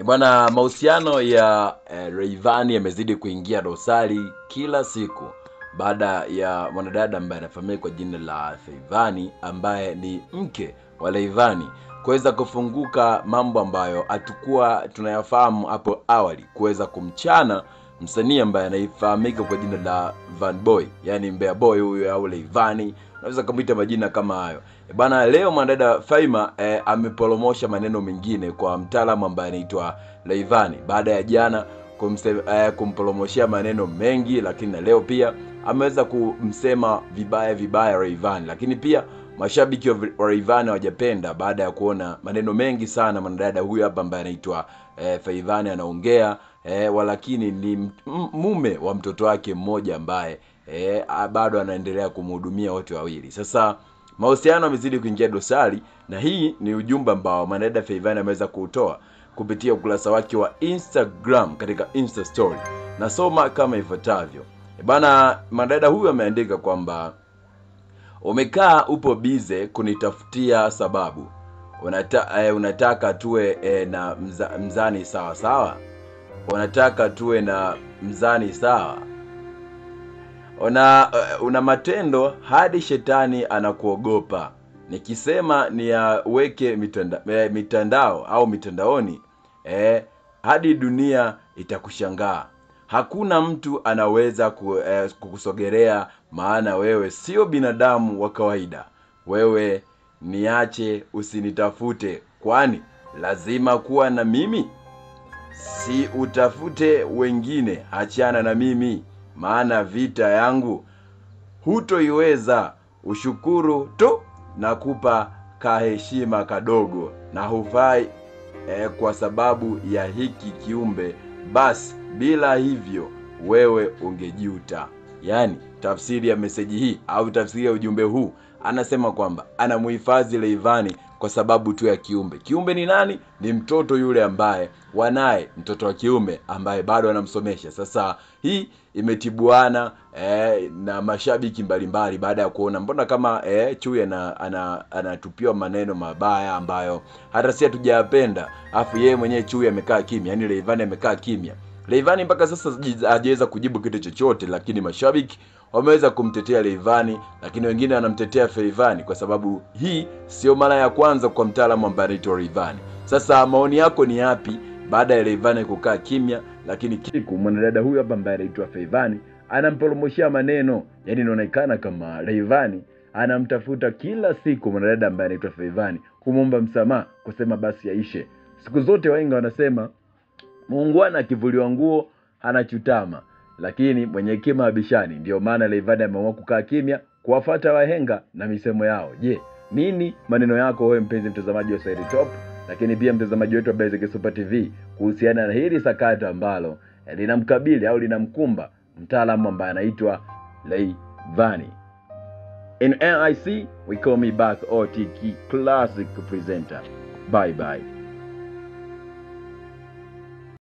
Bwana, mahusiano ya Rayvanny yamezidi kuingia dosari kila siku baada ya mwanadada ambaye anafahamika kwa jina la Rayvanny ambaye ni mke wa Rayvanny kuweza kufunguka mambo ambayo hatakuwa tunayafahamu hapo awali, kuweza kumchana msanii ambaye anafahamika kwa jina la Van Boy, yani Mbea Boy huyo au Rayvanny, unaweza kumuita majina kama hayo. Bana, leo mwanadada Faima ameporomosha maneno mengine kwa mtaalamu ambaye anaitwa Rayvanny baada ya jana kumporomoshia maneno mengi, lakini na leo pia ameweza kumsema vibaya Rayvanny. Lakini pia mashabiki wa Rayvanny hawajapenda baada ya kuona maneno mengi sana mwanadada huyu hapa ambaye anaitwa Rayvanny anaongea, walakini ni mume wa mtoto wake mmoja ambaye bado anaendelea kumhudumia wote wawili. Sasa mahusiano yamezidi kuingia dosari, na hii ni ujumbe ambao mwanadada Rayvanny ameweza kuutoa kupitia ukurasa wake wa Instagram katika Insta story. Nasoma kama ifuatavyo. Bana, mwanadada huyu ameandika kwamba umekaa upo bize kunitafutia sababu. Unataka tuwe na mzani sawa sawa. Unataka tuwe na mzani sawa. Una matendo hadi shetani anakuogopa. Nikisema ni yaweke mitandao au mitandaoni, hadi dunia itakushangaa. Hakuna mtu anaweza kukusogelea, maana wewe sio binadamu wa kawaida. Wewe niache, usinitafute, kwani lazima kuwa na mimi. Si utafute wengine, achana na mimi, maana vita yangu hutoiweza. Ushukuru tu nakupa kaheshima kadogo, na hufai kwa sababu ya hiki kiumbe, basi bila hivyo wewe ungejuta. Yani tafsiri ya meseji hii au tafsiri ya ujumbe huu, anasema kwamba anamuhifadhi Rayvanny kwa sababu tu ya kiumbe. Kiumbe ni nani? Ni mtoto yule ambaye wanaye, mtoto wa kiume ambaye bado anamsomesha. Sasa hii imetibuana na mashabiki mbalimbali baada ya kuona mbona kama Chui anatupiwa maneno mabaya ambayo hata sisi hatujayapenda, afu yeye mwenyewe Chui amekaa kimya, yani Rayvanny amekaa kimya. Rayvanny mpaka sasa hajaweza kujibu kitu chochote, lakini mashabiki wameweza kumtetea Rayvanny, lakini wengine wanamtetea Rayvanny kwa sababu hii sio mara ya kwanza kwa mtaalamu ambaye anaitwa Rayvanny. Sasa maoni yako ni yapi baada ya Rayvanny kukaa kimya, lakini kiku mwanadada huyu hapa ambaye anaitwa Rayvanny anamporomoshia maneno? Yani inaonekana kama Rayvanny anamtafuta kila siku mwanadada ambaye anaitwa Rayvanny kumomba msamaha, kusema basi yaishe. Siku zote wainga wanasema muungwana akivuliwa nguo anachutama, lakini mwenye hekima abishani. Ndio maana Rayvanny ameamua kukaa kimya kuwafuata wahenga na misemo yao. Je, nini maneno yako wewe mpenzi mtazamaji wa Swahili Top, lakini pia mtazamaji wetu wa Basic Super TV kuhusiana na hili sakata ambalo linamkabili au linamkumba mtaalamu ambaye anaitwa Rayvanny? In NIC we call me back OTK classic presenter. Bye bye.